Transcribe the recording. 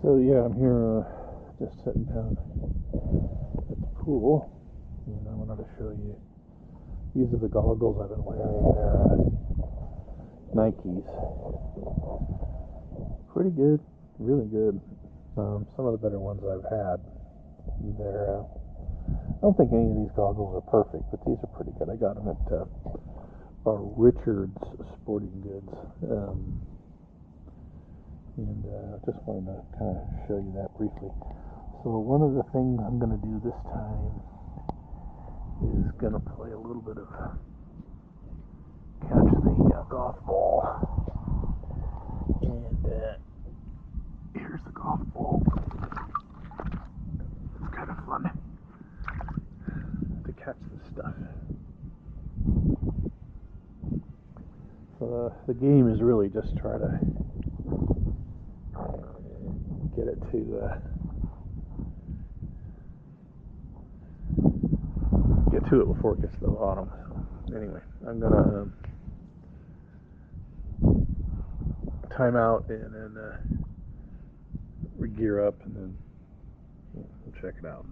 So yeah, I'm here just sitting down at the pool, and I wanted to show you. These are the goggles I've been wearing. They're Nikes. Pretty good, really good. Some of the better ones I've had. They're I don't think any of these goggles are perfect, but these are pretty good. I got them at Richard's Sporting Goods. And just wanted to kind of show you that briefly. So one of the things I'm going to do this time is going to play a little bit of catch the golf ball. And here's the golf ball. It's kind of fun to catch this stuff. So the game is really just try to get it to it before it gets to the bottom. So anyway, I'm gonna time out and then re-gear up, and then we'll check it out.